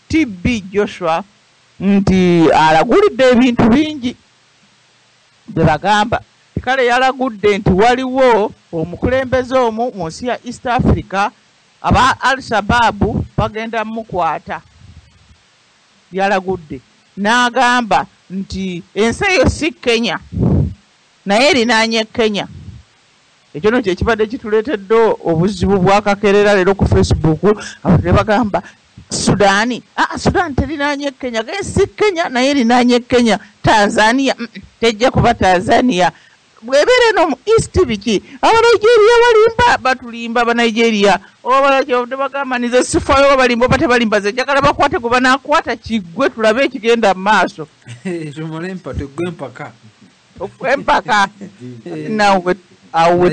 TB Joshua nti alagulidde ebintu bingi bye bagamba. Kale yalagudde nti waliwo omukulembeze omu mu nsi ya East Africa aba Al-Shabaab bagenda mukwata. Yalagudde n'agamba nti ensi eyo si Kenya naye erinaanye Kenya. Ekyo no kyekibadde kituleetedde obuzibu bwakakerera leero ku Facebook. Abantu ne bagamba Sudaani Sudaani terinaanye Kenya, si Kenya naye erinaanye Kenya. Tanzania tejja kuba Tanzania. Bwebere no mu East biki Abanigeria balimba batulimba Abanigeria obalakyo bagamba nizo sifayo balimba batebalimba ze jakala bakwate kuba nakwata kigwe tulabe ekigenda maaso jomolempa tegwempaka okwempaka nawe awo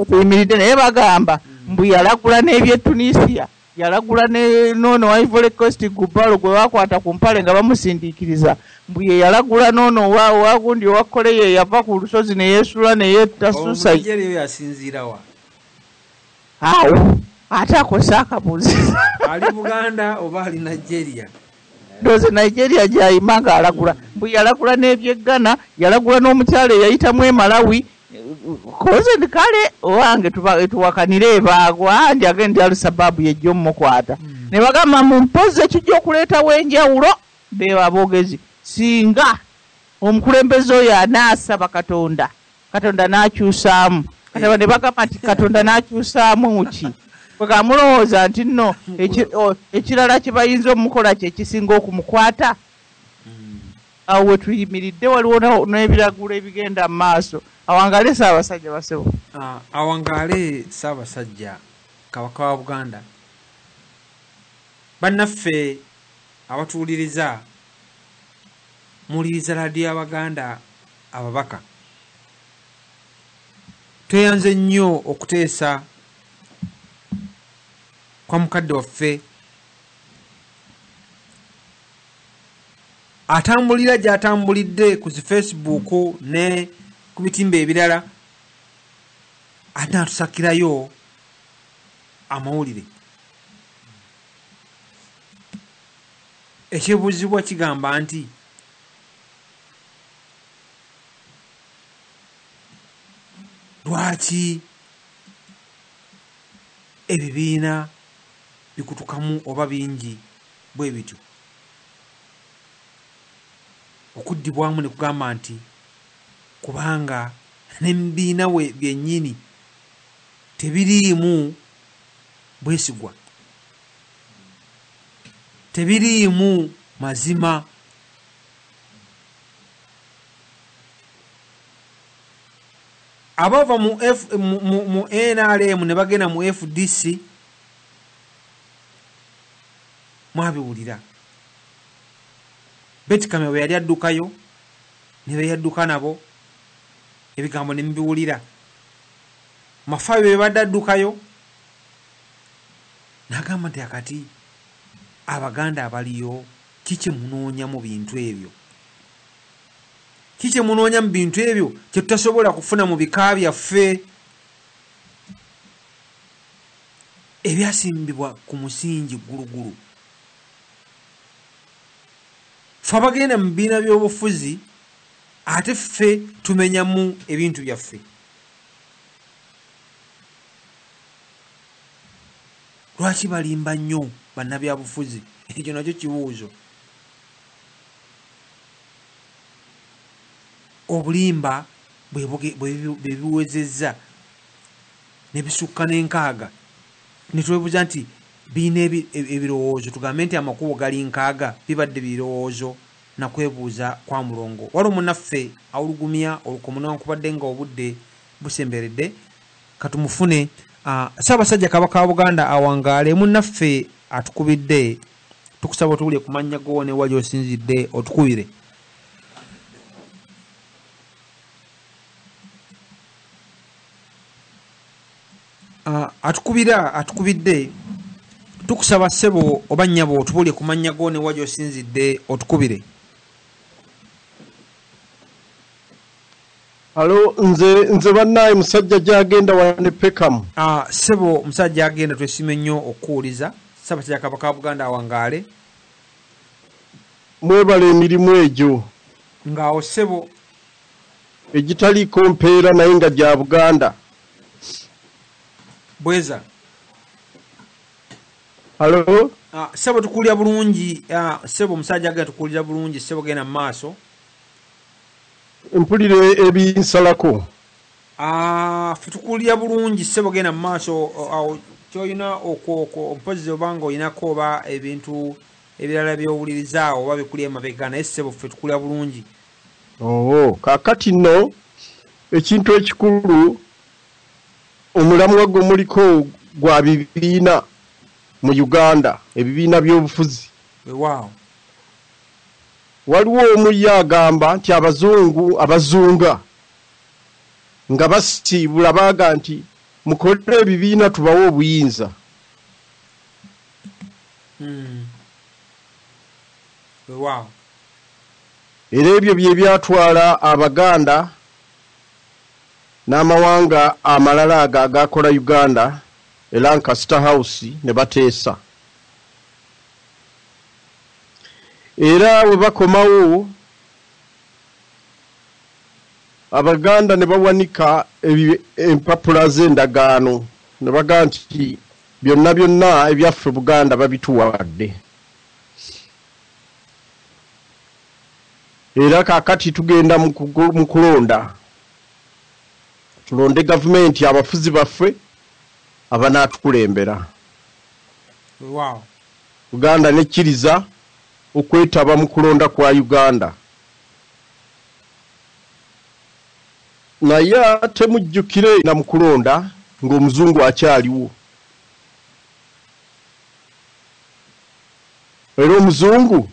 tuyimiridde naye bagamba mbu yalagula n'ebye Tunisia yalagula ne nono Ivory Coast Gubalo gwe bakwata ku mpale nga bamusindiikiriza mbu ye yalagula nono wagundi owakole ye yava ku lusozi ne yeesula ne yeetasuusa Nigeria yasinziira wa awo ate akosa akabuzi ali Buganda oba ali Nigeria doze Nigeria gyayima nga alagula mbu yalagula n'ebyeggana yalagula n'omukyala eyayitamu Malawi koze ndikale owange tuwakanire bagwa ndi agende Al-Shabaab yejjo mukwata ne bagamba mu mpoze kijjo kuleeta wenjawulo beba bogezi singa omukulembeze oyo anaasaba Katonda n'akyusaamu kati ne bagamba nti Katonda n'akyusaamu ki bwekamulowooza nti nno ekirala kibayinza omukola kye kisinga okumukwata. Awo we tuyimiridde waliwo n'ebiragiro ebigenda mu maaso. Awangale Ssaabasajja basebo. Awangale Ssaabasajja Kabaka wa Buganda. Bannaffe abatuwuliriza muwuliriza laadiyo Abaganda ababaka. Tweyanze nnyo okuteesa kwa mukadde waffe atambulira gy'atambulidde ku Facebook ne ku bitimba ebirala anatusakirayo amawulire. Ekibuuzibwa kigamba nti lwaki ebibiina bikutukamu oba bingi bwe bityo okuddibwamu ne kugamba nti kubanga n'ebibiina we byennyini tebiriimu bwesigwa, tebiriimu mazima. Abava mu NRM ne bagenda mu FDC mwabiwulira. Betty Kamya bwe yali addukayo ne be yadduka nabo ebigambo ne mbiwulira. Mafaayo be badde addukayo n'agamba nti akati Abaganda abaliyo kiki munoonya mu bintu ebyo, kiki munoonya mu bintu ebyo kye tutasobola kufuna mu bika byaffe ebyasimbibwa ku musingi gulugulu. Ffe abagenda mu bibiina by'obufuzi ate ffe tumenyamu ebintu byaffe. Lwaki balimba nnyo bannabyabufuzi? Ekyo nakyo kibuuzo. Obulimba bwe biwezezza ne bisukka n'enkaaga ne twebuuza nti biina ebirowoozo, tugambe nti amakubo gali nkaaga bibadde birowoozo na kwebuuza kwa mulongo. Waliwo munnaffe awulugumya olukomo newankubadde nga obudde busemberedde katumufune. Ssaabasajja Kabaka wa Buganda awangaale munnaffe atukubidde, tukusaba otuwulire ku mannya go ne wali osinzidde otukubire. Atukubidde tukusaba ssebo oba nnyabo otubuulire ku mannya go ne wali osinzidde otukubire. Halo nze bannaye musajja gyagenda wane Peckham. Sebo musajja agenda twesime nnyo okuwuliza Ssaabasajja Kabaka wa Buganda awangaale. Mwebale emirimu egyo. Ng'awo Sebo egitaliiko mpeera naye nga gya Buganda. Bweza. Halo? Sebo tukuulira bulungi. Sebo musajja agenda tukuulira bulungi. Sebo genda mu maaso. Mpulire ebinsalako. Tukuulira bulungi Sebo genda mu maaso. Kyolina mpozi obanga olinako oba ebintu ebirala by'owulirizaawo oba bikuli emabega naye Sebo ffe tukuulira bulungi. Kaakati nno ekintu ekikulu omulamwa gwe muliko gwa bibiina mu Uganda, ebibiina by'obufuzi. Weewaawo. Waliwo omu ye agamba nti abazunga nga basiibula baaga nti mukolere ebibiina tubawe obuyinza. Weewaawo. Era ebyo bye byatwala Abaganda n'amawanga amalala agakola Uganda e Lancaster House ne bateesa. Era we bakomawo Abaganda ne bawanika empapula z'endagaano ne baga nti byonna ebyaffe Buganda babituwadde. Era kaakati tugenda mu kulonda. Tulonde gavumenti abafuzi baffe abanaatukulembera. Wow. Uganda nekkiriza okwetaba mu kulonda kwa Uganda. Naye ate mujjukire na mu kulonda ng'omuzungu akyaliwo. Era omuzungu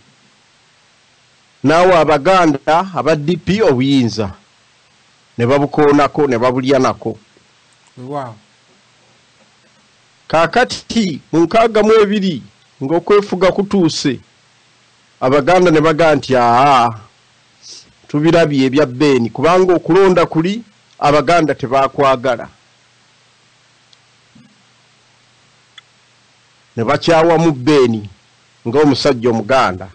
naawe Abaganda aba DP obuyinza ne babukoonako ne babulya nako. Wow. Kaakati mu 62 ng'okwefuga kutuuse Abaganda ne baga nti tubirabye ebya Beni kubanga okulonda kuli Abaganda tebakwagala. Ne bakyawa mu Beni ng'omusajja Omuganda.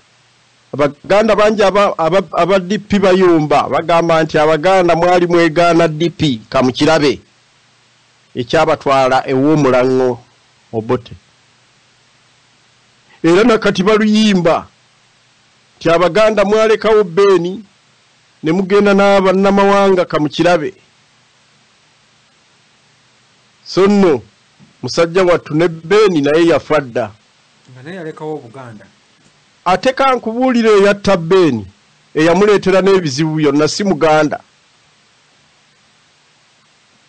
Abaganda bangi aba DP bayumba bagamba nti Abaganda mwali mwegaana DP kamukirabe ekyabatwala ew'omulango Obote. Era nakati baluyimba nti Abaganda mwalekawo Beni ne mugenda n'abannamawanga kamukirabe. So nno musajja wattu ne Beni naye yafadda. Nga naye yalekawo Buganda. Ate kankubuulire eyatta Beni eyamuleetera n'ebizibu byonna si Muganda.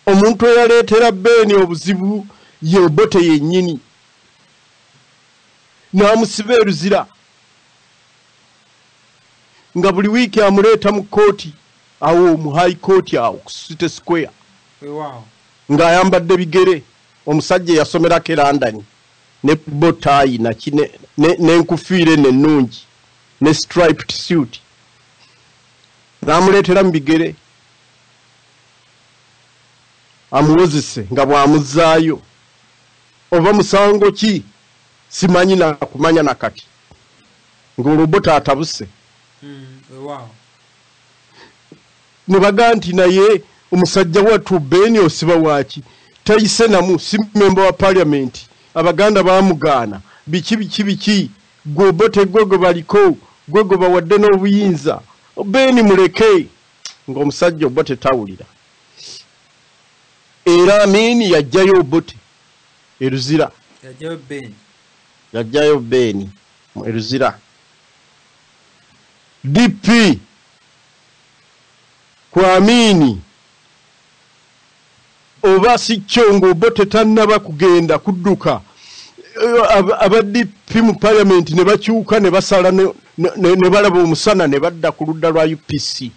Omuntu eyaleetera Beni obuzibu ye Obote yennyini. N'amusiba eruzira. Nga buli wiiki amuleeta mu kooti awo mu high court awo ku City Square. Wow. Ng'ayambadde bigere omusajja yasomerako e London ne botayi n'enkufiire ennungi ne striped suit. N'amuleetera mu bigere amuwozese nga bw'amuzzaayo. Oba musango ki simanyi na kumanya nakati ng'olubota atabuse. Wow. Ne baga nti naye omusajja wattu Beni osiba waaki tayise namu si member wa parliament. Abaganda baamugaana biki gwe Obote gwe baliko gwe bawadde n'obuyinza. Beni muleke ng'omusajja Obote tawulira. Era Amini yajjayo Obote eruzira. Yajjayo Beni eruzira. DP kwa Amini oba si kyongo Obote tannaba kugenda kudduka. Aba DP mu parliament ne bakyuka ne basala ne balaba omusana ne badda ku ludda lwa UPC.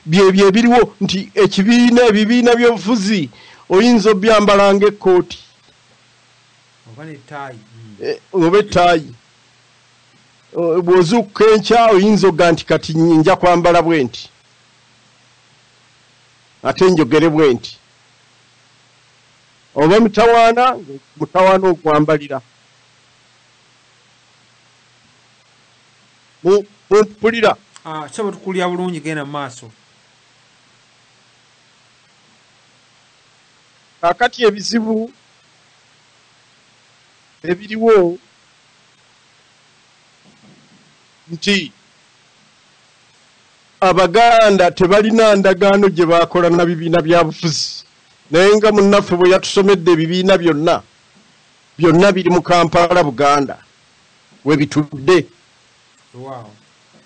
Bye biriwo nti ebibiina by'obufuzi oyinza obyambalanga ekkooti oba ettaayi. Bw'ozuukuka enkya oyinza oga nti kati nja kwambala bwe nti. ate njogere bwe nti oba mutawaana ogwambalira mumpulira saba tukulya bulungi genda mu maaso kakati ebizibu ebiriwo nti abaganda tebalina ndagaano gye bakola na bibiina bya bufuzi naye nga munnaffe bwe yatusomedde ebibiina byonna biri mu Kampala Buganda we bitudde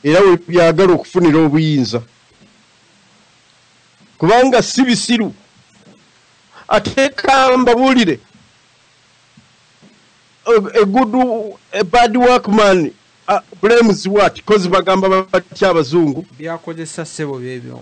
era we byagala okufunira obuyinza kubanga si bisiru ate mbabuulire a bad workman blames what? Because bagamba batya abazungu byakozesa ssebo byebyo